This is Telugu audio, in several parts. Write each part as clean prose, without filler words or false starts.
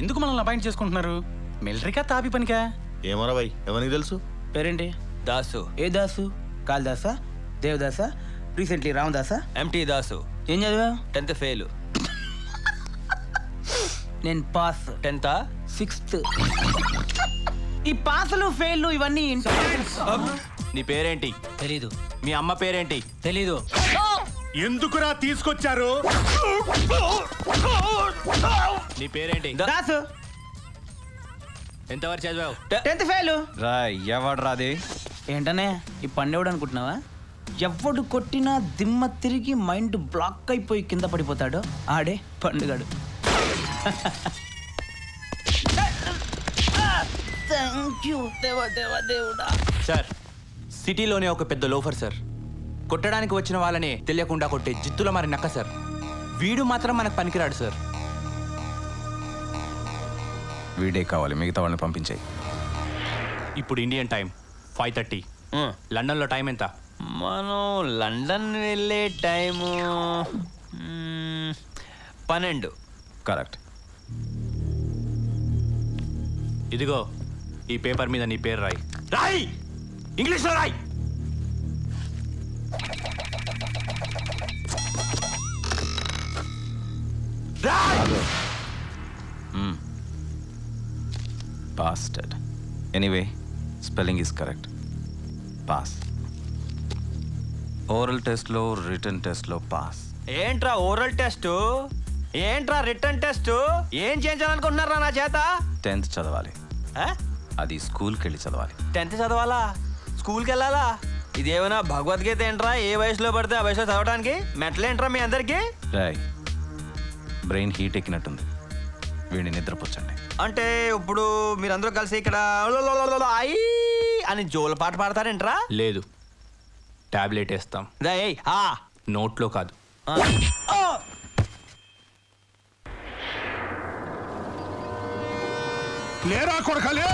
ఎందుకు మనల్ని అపాయింట్ చేసుకుంటున్నారు? మిలిటరీకా తాపి పనికా? ఏమోరా భయ్, ఎవరికి తెలుసు? పేరేంటి? దాసు. ఏ దాసు? కాళిదాసా, దేవదాసా, రీసెంట్లీ రామదాసా? ఎంటీ దాసు. ఏం చదివా? 10th fail. నేను పాస్. 10th 6th. ఈ పాసులు ఫెయిల్ ఇవన్నీ నీ పేరేంటి? తెలీదు. మీ అమ్మ పేరేంటి? తెలీదు. ఎందుకురా తీసుకొచ్చారు? నీ పేరేంటి? దాసు. ఎంతవరకు చదివావు? 10th fail. ఎవడు రాది? ఏంటనే ఈ పండేవాడు అనుకుంటున్నావా? ఎవడు కొట్టినా దిమ్మ తిరిగి మైండ్ బ్లాక్ అయిపోయి కింద పడిపోతాడు ఆడే పండుగాడు. సార్, సిటీలోనే ఒక పెద్ద లోఫర్ సార్. కొట్టడానికి వచ్చిన వాళ్ళని తెలియకుండా కొట్టే జిత్తుల మరి నక్క సార్. వీడు మాత్రం మనకు పనికిరాడు సార్. వీడే కావాలి, మిగతా వాళ్ళని పంపించాయి. ఇప్పుడు ఇండియన్ టైం 5:30. లండన్లో టైం ఎంత? మనం లండన్ వెళ్ళే టైము 12. కరెక్ట్. ఇదిగో ఈ పేపర్ మీద నీ పేరు రాయి. రాయి, ఇంగ్లీష్లో రాయి. Bastard. Anyway, spelling is correct. Pass. Oral టెస్ట్లో, రిటర్న్ టెస్ట్లో పాస్. ఏంట్రా ఓరల్ టెస్ట్? ఏంట్రా రిటర్న్ టెస్ట్? ఏం చేయించాలనుకుంటున్నారా నా చేత? 10th చదవాలి. అది స్కూల్కి వెళ్ళి చదవాలి. 10th చదవాలా? స్కూల్కి వెళ్ళాలా? ఇదేమైనా భగవద్గీత ఏంట్రా? ఏ వయసులో పడితే ఆ వయసులో చదవడానికి మెంటలేంట్రా మీ అందరికీ? రాయ్, బ్రెయిన్ హీట్ ఎక్కినట్టుంది, వీడిని నిద్రపుచ్చండి. అంటే ఇప్పుడు మీరందరూ కలిసి ఇక్కడ ఐ అని జోల పాట పాడతారేంట్రా? లేదు, టాబ్లెట్ వేస్తాం. నోట్లో కాదు. లేరా కొడకలే!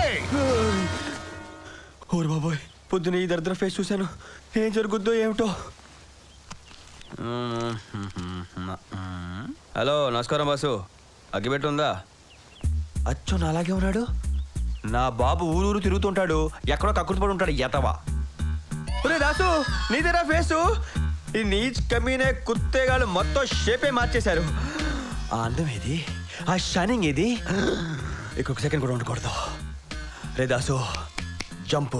ఓరు బాబోయ్, పొద్దున ఈ దరిద్ర ఫేస్ చూశాను. ఏం జరుగుద్దో ఏమిటో. హలో, నమస్కారం బాసు. అగ్గిపెట్టి ఉందా? అచ్చో నాలాగే ఉన్నాడు. నా బాబు ఊరూరు తిరుగుతుంటాడు, ఎక్కడో కక్కుర్తి పడి ఉంటాడు ఎతవా. ఒరే దాసు, నీదేరా ఫేసు? ఈ నీచ్ కమీనే కుత్తేగాళ్ళు మొత్తం షేపే మార్చేశారు. ఆ అందం ఏది? ఆ షైనింగ్ ఏది? ఇంకొక సెకండ్ కూడా ఉండకూడదు. రే దాసు, జంప్.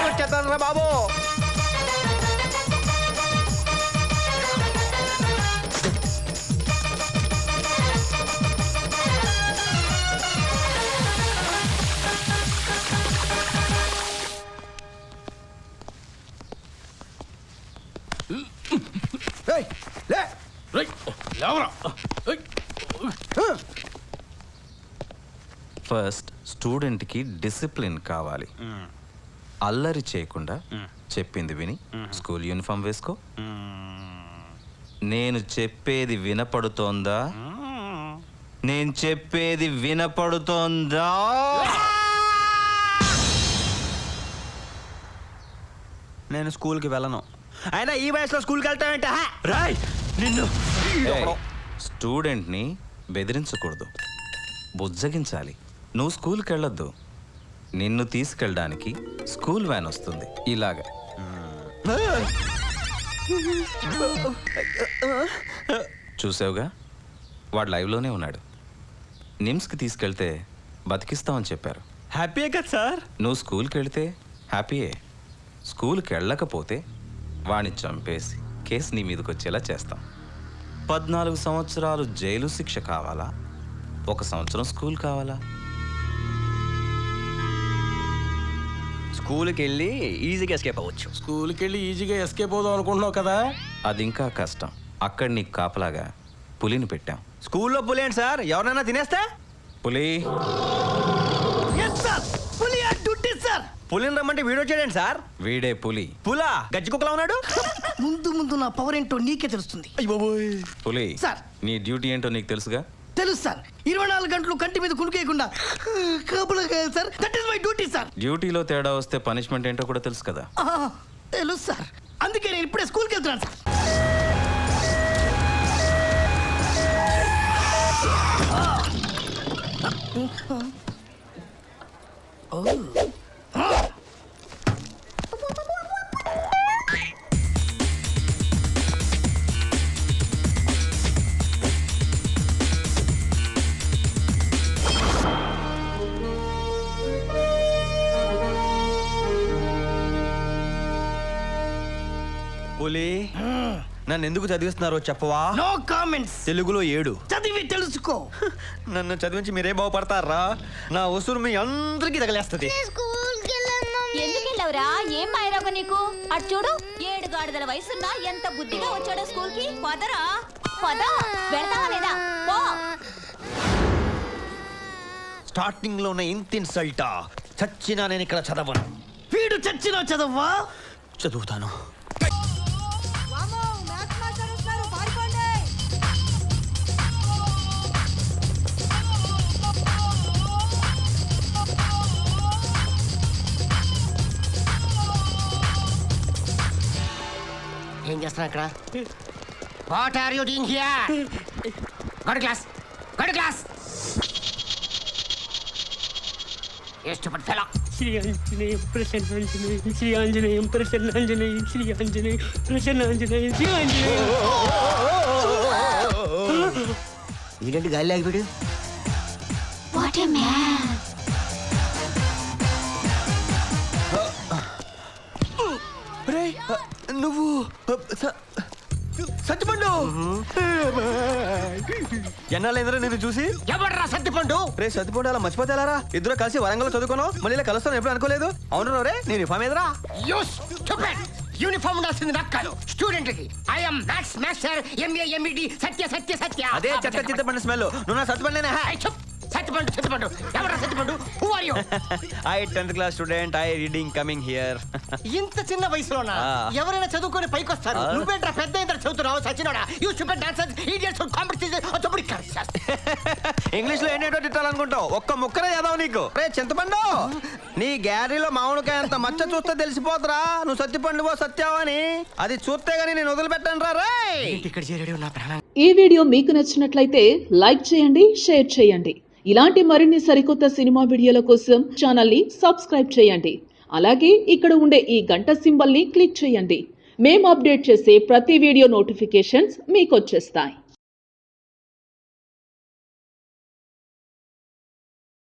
వచ్చేస్తాను బాబు. ఫస్ట్ స్టూడెంట్కి డిసిప్లిన్ కావాలి. అల్లరి చేయకుండా చెప్పింది విని స్కూల్ యూనిఫామ్ వేసుకో. నేను చెప్పేది వినపడుతోందా? నేను చెప్పేది వినపడుతోందా? నేను స్కూల్కి వెళ్ళను. అయినా ఈ వయసులో స్కూల్కి వెళ్తామంటే రాయ్ నిన్ను. స్టూడెంట్ని బెదిరించకూడదు, బుజ్జగించాలి. నువ్వు స్కూల్కి వెళ్ళొద్దు, నిన్ను తీసుకెళ్ళడానికి స్కూల్ వ్యాన్ వస్తుంది. ఇలాగా చూసావుగా, వాడు లైవ్లోనే ఉన్నాడు. నిమ్స్కి తీసుకెళ్తే బతికిస్తామని చెప్పారు. హ్యాపీయే కదా సార్? నువ్వు స్కూల్కి వెళితే హ్యాపీయే. స్కూల్కి వెళ్ళకపోతే వాడిని చంపేసి కేసు నీ మీదకి వచ్చేలా చేస్తాం. 14 సంవత్సరాలు జైలు శిక్ష కావాలా, 1 సంవత్సరం స్కూల్ కావాలా? స్కూల్కి వెళ్ళి ఈజీగా ఎస్కేప్ అవ్వచ్చు. స్కూల్కి వెళ్ళి ఈజీగా ఎస్కేప్ అవుదాం అనుకుంటున్నావు కదా? అది ఇంకా కష్టం. అక్కడ నీకు కాపలాగా పులిని పెట్టాం. స్కూల్లో పులి ఏంటి సార్? ఎవరైనా తినేస్తే? పులి పులిని రమ్మంటే వీడియో చేయండి సార్. వీడే పులి. పులా గజ్జి కుక్కలా ఉన్నాడు. ముందు ముందు నా పవర్ ఏంటో నీకే తెలుస్తుంది. పులి సార్. నీ డ్యూటీ ఏంటో నీకు తెలుసుగా. తెలుసు సార్ 24 గంటలు కంటి మీద కునుకేయకుండా కాపులా కాయాలి sir. That is my duty sir. డ్యూటీలో తేడా వస్తే పనిష్మెంట్ ఏంటో కూడా తెలుసు కదా. తెలుసు సార్, అందుకే నేను ఇప్పుడే స్కూల్కి వెళ్తున్నాను సార్. పులి నన్ను ఎందుకు చదివిస్తున్నారో చెప్పవా? No comments. తెలుగులో 7 చదివి తెలుసుకో. నన్ను చదివించి మీరే బాగుపడతారా? నా ఉసురు మీ అందరికీ తగలేస్తుంది. ఎందుకు వెళ్ళవురా? ఏం మాయరాగ నీకు? అటు చూడు, 7 గాడిదల వయసున్నా ఎంత బుద్ధిగా వచ్చాడో స్కూల్ కి. పదరా పద, వెళ్తావా లేదా? పో. స్టార్టింగ్ లో ఉన్న ఇంత ఇన్సల్టా? చచ్చినా నేను ఇక్కడ చదవను. వీడు చచ్చినా చదవ్వా? చదువుతాను. ఏం చేస్తున్నా ఇక్కడ? What are you doing here? Go to class, go to class. ఏ స్టూపిడ్ ఫెలో. శ్రీ ఆంజనేయం ప్రసన్నాంజనేయం, శ్రీ ఆంజనేయం ప్రసన్నాంజనేయం, శ్రీ ఆంజనేయం ప్రసన్నాంజనేయం, శ్రీ ఆంజనేయం. ఏంటంటే గాలి ఆగిపోయాడు? What a man. నువ్వు సత్తిపండు ఎన్నాళ్ళైందిరా నేను చూసి? ఎవడరా సత్తిపండు? రే సత్తిపండు అలా మర్చిపోతే ఎలారా? ఇద్దరు కలిసి వరంగల్ చదువుకున్నావు, మళ్ళీ ఇలా కలుస్తాను ఎప్పుడు అనుకోలేదు. అవును రే, నేను ఇఫామ్ ఎదురా. యూనిఫామ్ ఉండాల్సింది నాకు కాదు, స్టూడెంట్ కి. I'm maths master, MA MEd Satya Satya Satya. అదే చెత్త చింతపండు స్మెల్. నువ్వు నా సత్తిపండేనా? సత్తిపండు సత్తిపండు ఎవరా Sattipandu? Who are you? I 10th class student, I reading coming here. ఇంత చిన్న వయసులోనా ఎవరైనా చదువుకొని పైకి వస్తారు? నువ్వేంట్రా పెద్ద ఇంత చదువుతున్నావు? సచినోడా? You stupid dancers, idiots, competition తప్పుడు ఇంగ్లీష్ లో ఏంటో తిట్టాలనుకుంటావు, ఒక్క ముక్కనే చదవవు నీకు. రే చింతపండు, నీ గ్యారీలో మామిడికాయ అంత మచ్చ చూస్తే తెలిసిపోతురా నువ్వు సత్తిపండువో సత్యావో అని. అది చూస్తే గానీ నేను వదిలిపెట్టాను రా. రే ఇక్కడ చేరాడు నా ప్రాణం. ఈ వీడియో మీకు నచ్చినట్లయితే లైక్ చేయండి, షేర్ చేయండి. ఇలాంటి మరిన్ని సరికొత్త సినిమా వీడియోల కోసం ఛానల్ని సబ్స్క్రైబ్ చేయండి. అలాగే ఇక్కడ ఉండే ఈ గంట సింబల్ని క్లిక్ చేయండి. మేము అప్డేట్ చేసే ప్రతి వీడియో నోటిఫికేషన్స్ మీకు వచ్చేస్తాయి.